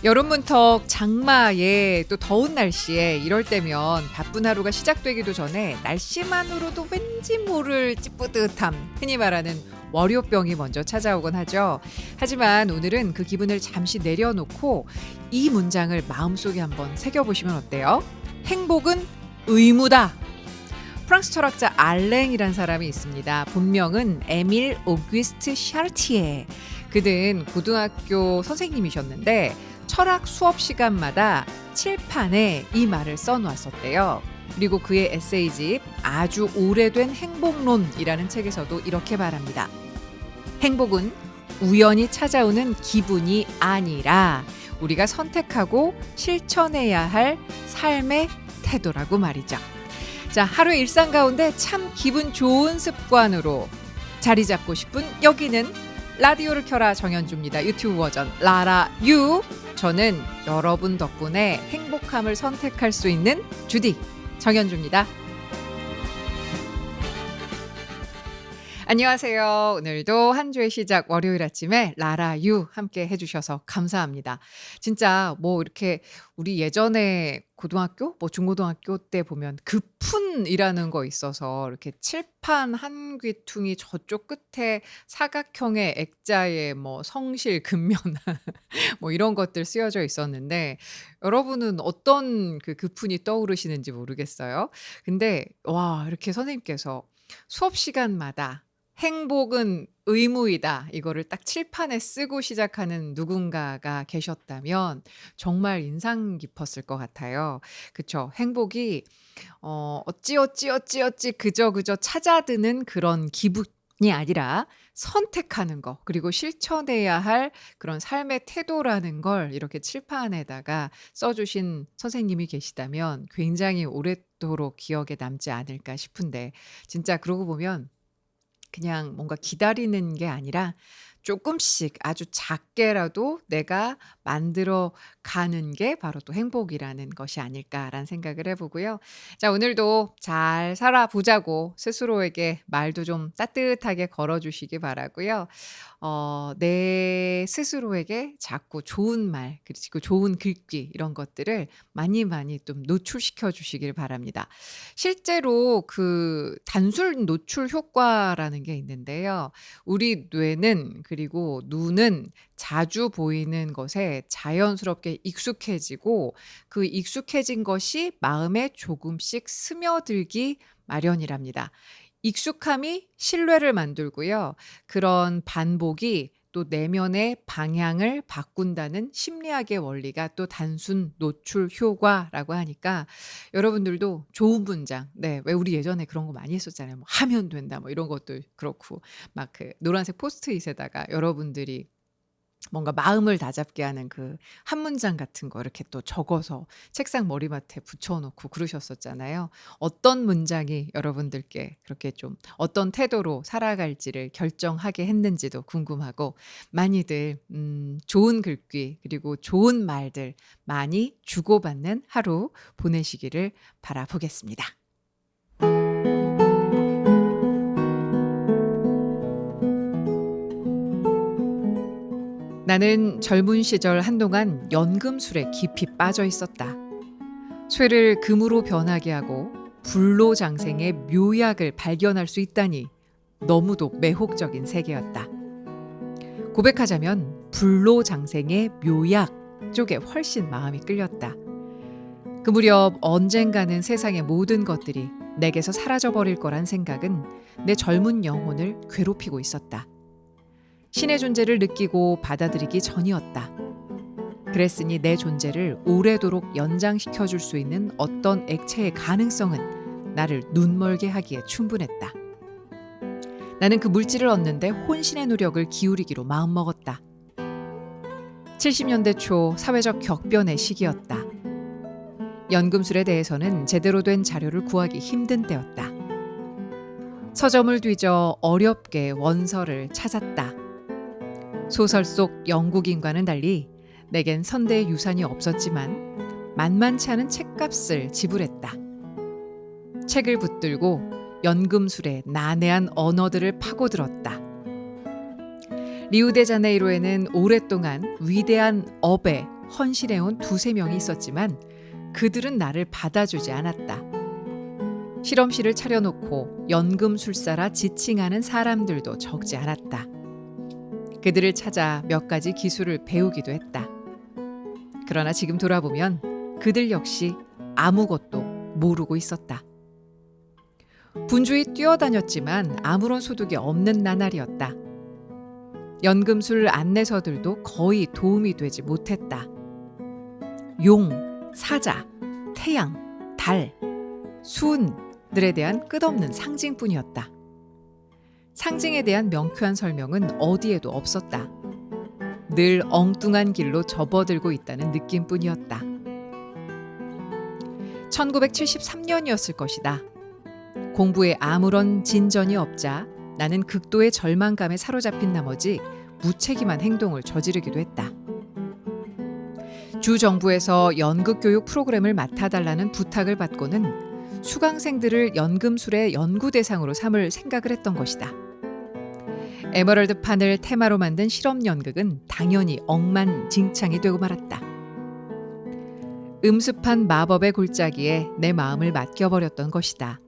여름 문턱 장마에 또 더운 날씨에 이럴 때면 바쁜 하루가 시작되기도 전에 날씨만으로도 왠지 모를 찌뿌듯함, 흔히 말하는 월요병이 먼저 찾아오곤 하죠. 하지만 오늘은 그 기분을 잠시 내려놓고 이 문장을 마음속에 한번 새겨보시면 어때요? 행복은 의무다. 프랑스 철학자 알랭이란 사람이 있습니다. 본명은 에밀 오규스트 샤르티에. 그는 고등학교 선생님이셨는데 철학 수업 시간마다 칠판에 이 말을 써놓았었대요. 그리고 그의 에세이집 아주 오래된 행복론이라는 책에서도 이렇게 말합니다. 행복은 우연히 찾아오는 기분이 아니라 우리가 선택하고 실천해야 할 삶의 태도라고 말이죠. 자, 하루의 일상 가운데 참 기분 좋은 습관으로 자리 잡고 싶은 여기는 라디오를 켜라 정연주입니다. 유튜브 버전 라라유. 저는 여러분 덕분에 행복함을 선택할 수 있는 주디 정연주입니다. 안녕하세요. 오늘도 한 주의 시작 월요일 아침에 라라유 함께 해주셔서 감사합니다. 진짜 뭐 이렇게 우리 예전에 고등학교, 뭐 중고등학교 때 보면 급훈이라는 거 있어서 이렇게 칠판 한 귀퉁이 저쪽 끝에 사각형의 액자에 뭐 성실, 근면한 뭐 이런 것들 쓰여져 있었는데 여러분은 어떤 그 급훈이 떠오르시는지 모르겠어요. 근데 와, 이렇게 선생님께서 수업 시간마다 행복은 의무이다. 이거를 딱 칠판에 쓰고 시작하는 누군가가 계셨다면 정말 인상 깊었을 것 같아요. 그쵸? 행복이 어찌 그저 찾아드는 그런 기분이 아니라 선택하는 거, 그리고 실천해야 할 그런 삶의 태도라는 걸 이렇게 칠판에다가 써주신 선생님이 계시다면 굉장히 오랫도록 기억에 남지 않을까 싶은데, 진짜 그러고 보면 그냥 뭔가 기다리는 게 아니라 조금씩 아주 작게라도 내가 만들어 가는 게 바로 또 행복이라는 것이 아닐까라는 생각을 해보고요. 자, 오늘도 잘 살아보자고 스스로에게 말도 좀 따뜻하게 걸어주시기 바라고요. 내 스스로에게 자꾸 좋은 말, 그리고 좋은 글귀 이런 것들을 많이 좀 노출시켜 주시길 바랍니다. 실제로 그 단술 노출 효과라는 게 있는데요. 우리 뇌는 그리고 눈은 자주 보이는 것에 자연스럽게 익숙해지고 그 익숙해진 것이 마음에 조금씩 스며들기 마련이랍니다. 익숙함이 신뢰를 만들고요. 그런 반복이 또 내면의 방향을 바꾼다는 심리학의 원리가 또 단순 노출 효과라고 하니까 여러분들도 좋은 문장, 네, 왜 우리 예전에 그런 거 많이 했었잖아요. 뭐 하면 된다, 뭐 이런 것도 그렇고, 막 그 노란색 포스트잇에다가 여러분들이 뭔가 마음을 다잡게 하는 그 한 문장 같은 거 이렇게 또 적어서 책상 머리맡에 붙여놓고 그러셨었잖아요. 어떤 문장이 여러분들께 그렇게 좀 어떤 태도로 살아갈지를 결정하게 했는지도 궁금하고, 많이들 좋은 글귀 그리고 좋은 말들 많이 주고받는 하루 보내시기를 바라보겠습니다. 나는 젊은 시절 한동안 연금술에 깊이 빠져 있었다. 쇠를 금으로 변하게 하고 불로장생의 묘약을 발견할 수 있다니 너무도 매혹적인 세계였다. 고백하자면 불로장생의 묘약 쪽에 훨씬 마음이 끌렸다. 그 무렵 언젠가는 세상의 모든 것들이 내게서 사라져버릴 거란 생각은 내 젊은 영혼을 괴롭히고 있었다. 신의 존재를 느끼고 받아들이기 전이었다. 그랬으니 내 존재를 오래도록 연장시켜 줄 수 있는 어떤 액체의 가능성은 나를 눈멀게 하기에 충분했다. 나는 그 물질을 얻는데 혼신의 노력을 기울이기로 마음먹었다. 70년대 초 사회적 격변의 시기였다. 연금술에 대해서는 제대로 된 자료를 구하기 힘든 때였다. 서점을 뒤져 어렵게 원서를 찾았다. 소설 속 영국인과는 달리 내겐 선대의 유산이 없었지만 만만치 않은 책값을 지불했다. 책을 붙들고 연금술의 난해한 언어들을 파고들었다. 리우데자네이루에는 오랫동안 위대한 업에 헌신해온 두세 명이 있었지만 그들은 나를 받아주지 않았다. 실험실을 차려놓고 연금술사라 지칭하는 사람들도 적지 않았다. 그들을 찾아 몇 가지 기술을 배우기도 했다. 그러나 지금 돌아보면 그들 역시 아무것도 모르고 있었다. 분주히 뛰어다녔지만 아무런 소득이 없는 나날이었다. 연금술 안내서들도 거의 도움이 되지 못했다. 용, 사자, 태양, 달, 수은들에 대한 끝없는 상징뿐이었다. 상징에 대한 명쾌한 설명은 어디에도 없었다. 늘 엉뚱한 길로 접어들고 있다는 느낌뿐이었다. 1973년이었을 것이다. 공부에 아무런 진전이 없자 나는 극도의 절망감에 사로잡힌 나머지 무책임한 행동을 저지르기도 했다. 주 정부에서 연극교육 프로그램을 맡아달라는 부탁을 받고는 수강생들을 연금술의 연구 대상으로 삼을 생각을 했던 것이다. 에메랄드판을 테마로 만든 실험 연극은 당연히 억만징창이 되고 말았다. 음습한 마법의 골짜기에 내 마음을 맡겨버렸던 것이다.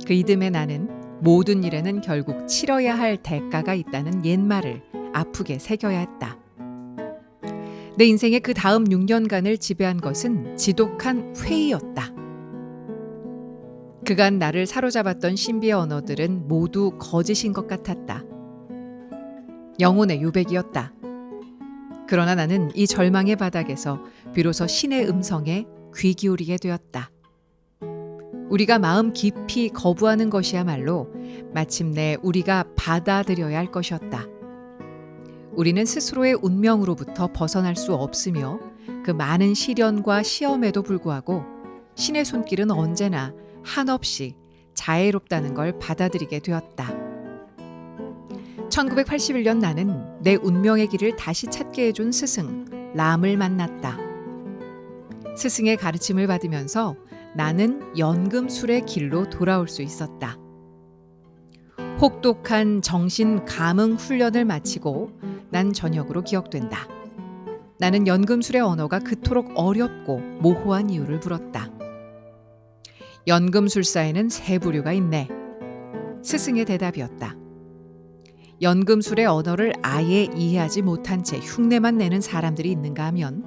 그 이듬해 나는 모든 일에는 결국 치러야 할 대가가 있다는 옛말을 아프게 새겨야 했다. 내 인생의 그 다음 6년간을 지배한 것은 지독한 회의였다. 그간 나를 사로잡았던 신비의 언어들은 모두 거짓인 것 같았다. 영혼의 유백이었다. 그러나 나는 이 절망의 바닥에서 비로소 신의 음성에 귀 기울이게 되었다. 우리가 마음 깊이 거부하는 것이야말로 마침내 우리가 받아들여야 할 것이었다. 우리는 스스로의 운명으로부터 벗어날 수 없으며 그 많은 시련과 시험에도 불구하고 신의 손길은 언제나 한없이 자애롭다는 걸 받아들이게 되었다. 1981년 나는 내 운명의 길을 다시 찾게 해준 스승 람을 만났다. 스승의 가르침을 받으면서 나는 연금술의 길로 돌아올 수 있었다. 혹독한 정신 감응 훈련을 마치고 난 저녁으로 기억된다. 나는 연금술의 언어가 그토록 어렵고 모호한 이유를 물었다. 연금술사에는 세 부류가 있네. 스승의 대답이었다. 연금술의 언어를 아예 이해하지 못한 채 흉내만 내는 사람들이 있는가 하면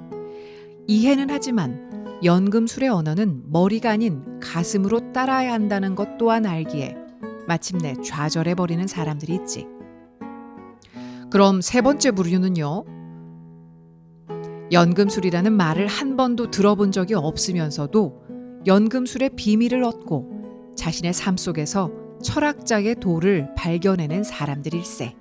이해는 하지만 연금술의 언어는 머리가 아닌 가슴으로 따라야 한다는 것 또한 알기에 마침내 좌절해버리는 사람들이 있지. 그럼 세 번째 부류는요? 연금술이라는 말을 한 번도 들어본 적이 없으면서도 연금술의 비밀을 얻고 자신의 삶 속에서 철학자의 도를 발견해낸 사람들일세.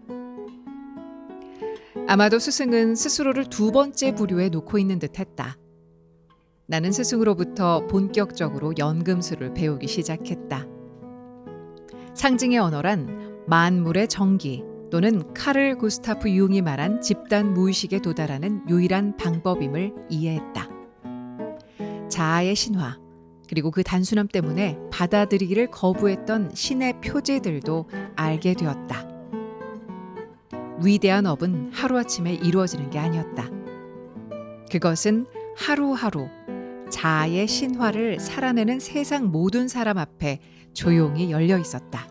아마도 스승은 스스로를 두 번째 부류에 놓고 있는 듯했다. 나는 스승으로부터 본격적으로 연금술을 배우기 시작했다. 상징의 언어란 만물의 정기 또는 카를 구스타프 융이 말한 집단 무의식에 도달하는 유일한 방법임을 이해했다. 자아의 신화 그리고 그 단순함 때문에 받아들이기를 거부했던 신의 표제들도 알게 되었다. 위대한 업은 하루아침에 이루어지는 게 아니었다. 그것은 하루하루 자아의 신화를 살아내는 세상 모든 사람 앞에 조용히 열려 있었다.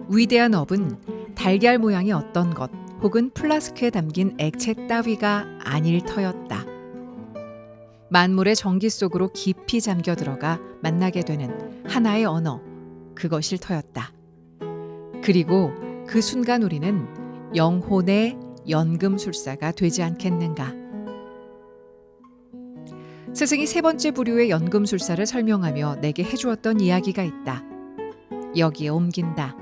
위대한 업은 달걀 모양의 어떤 것 혹은 플라스크에 담긴 액체 따위가 아닐 터였다. 만물의 정기 속으로 깊이 잠겨 들어가 만나게 되는 하나의 언어, 그것일 터였다. 그리고 그 순간 우리는 영혼의 연금술사가 되지 않겠는가. 스승이 세 번째 부류의 연금술사를 설명하며 내게 해주었던 이야기가 있다. 여기에 옮긴다.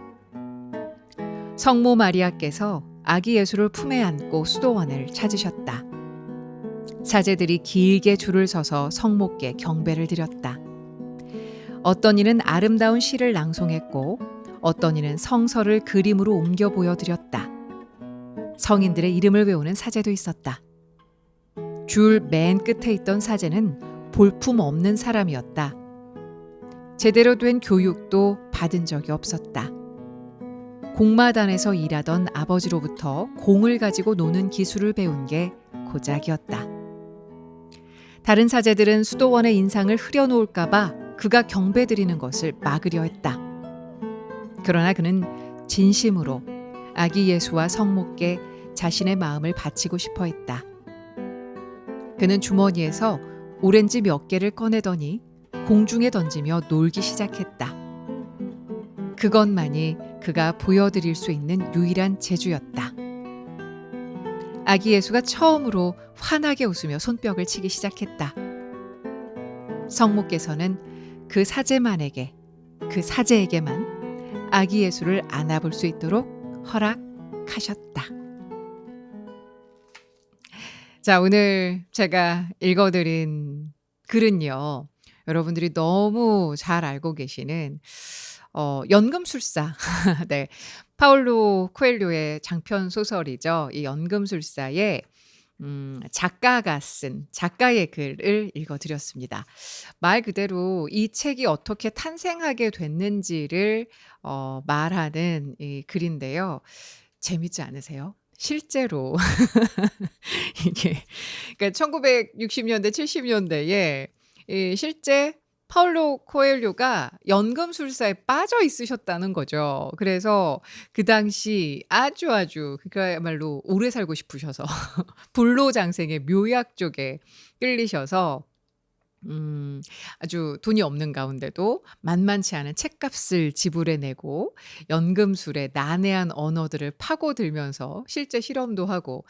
성모 마리아께서 아기 예수를 품에 안고 수도원을 찾으셨다. 사제들이 길게 줄을 서서 성모께 경배를 드렸다. 어떤 이는 아름다운 시를 낭송했고 어떤 이는 성서를 그림으로 옮겨 보여드렸다. 성인들의 이름을 외우는 사제도 있었다. 줄 맨 끝에 있던 사제는 볼품없는 사람이었다. 제대로 된 교육도 받은 적이 없었다. 공마단에서 일하던 아버지로부터 공을 가지고 노는 기술을 배운 게 고작이었다. 다른 사제들은 수도원의 인상을 흐려놓을까봐 그가 경배드리는 것을 막으려 했다. 그러나 그는 진심으로 아기 예수와 성모께 자신의 마음을 바치고 싶어 했다. 그는 주머니에서 오렌지 몇 개를 꺼내더니 공중에 던지며 놀기 시작했다. 그것만이 그가 보여드릴 수 있는 유일한 재주였다. 아기 예수가 처음으로 환하게 웃으며 손뼉을 치기 시작했다. 성모께서는 그 사제만에게, 그 사제에게만 아기 예수를 안아볼 수 있도록 허락하셨다. 자, 오늘 제가 읽어드린 글은요, 여러분들이 너무 잘 알고 계시는 연금술사. 네. 파울로 코엘료의 장편 소설이죠. 이 연금술사의 작가가 쓴 작가의 글을 읽어드렸습니다. 말 그대로 이 책이 어떻게 탄생하게 됐는지를 말하는 이 글인데요. 재밌지 않으세요? 실제로 이게 그러니까 1960년대, 70년대에 이 실제 파울로 코엘료가 연금술사에 빠져 있으셨다는 거죠. 그래서 그 당시 아주 그야말로 오래 살고 싶으셔서 불로장생의 묘약 쪽에 끌리셔서 아주 돈이 없는 가운데도 만만치 않은 책값을 지불해내고 연금술의 난해한 언어들을 파고들면서 실제 실험도 하고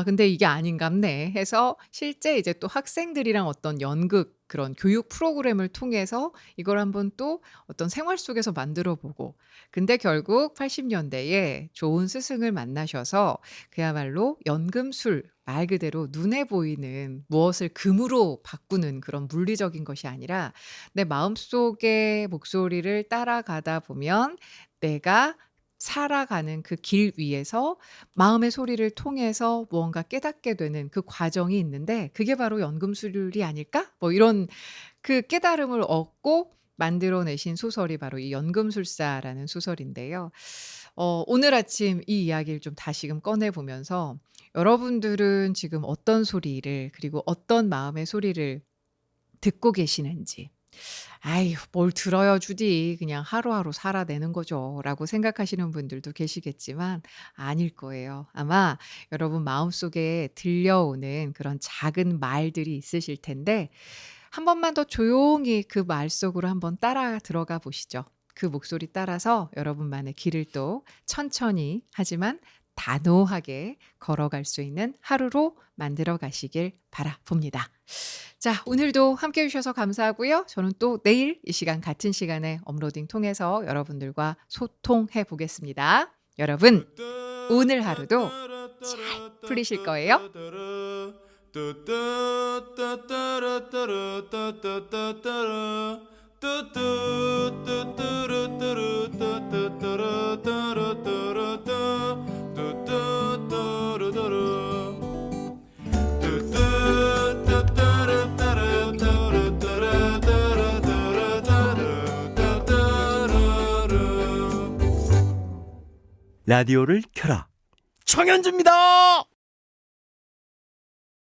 근데 이게 아닌갑네 해서 실제 이제 또 학생들이랑 어떤 연극 그런 교육 프로그램을 통해서 이걸 한번 또 어떤 생활 속에서 만들어 보고 근데 결국 80년대에 좋은 스승을 만나셔서 그야말로 연금술 말 그대로 눈에 보이는 무엇을 금으로 바꾸는 그런 물리적인 것이 아니라 내 마음속의 목소리를 따라가다 보면 내가 살아가는 그 길 위에서 마음의 소리를 통해서 무언가 깨닫게 되는 그 과정이 있는데 그게 바로 연금술이 아닐까? 뭐 이런 그 깨달음을 얻고 만들어내신 소설이 바로 이 연금술사라는 소설인데요. 오늘 아침 이 이야기를 좀 다시금 꺼내보면서 여러분들은 지금 어떤 소리를 그리고 어떤 마음의 소리를 듣고 계시는지 아유, 뭘 들어요, 주디. 그냥 하루하루 살아내는 거죠. 라고 생각하시는 분들도 계시겠지만 아닐 거예요. 아마 여러분 마음속에 들려오는 그런 작은 말들이 있으실 텐데 한 번만 더 조용히 그 말 속으로 한번 따라 들어가 보시죠. 그 목소리 따라서 여러분만의 길을 또 천천히 하지만 단호하게 걸어갈 수 있는 하루로 만들어 가시길 바라봅니다. 자, 오늘도 함께 해주셔서 감사하고요. 저는 또 내일 이 시간 같은 시간에 업로딩 통해서 여러분들과 소통해 보겠습니다. 여러분, 오늘 하루도 잘 풀리실 거예요. 라디오를 켜라. 청현주입니다.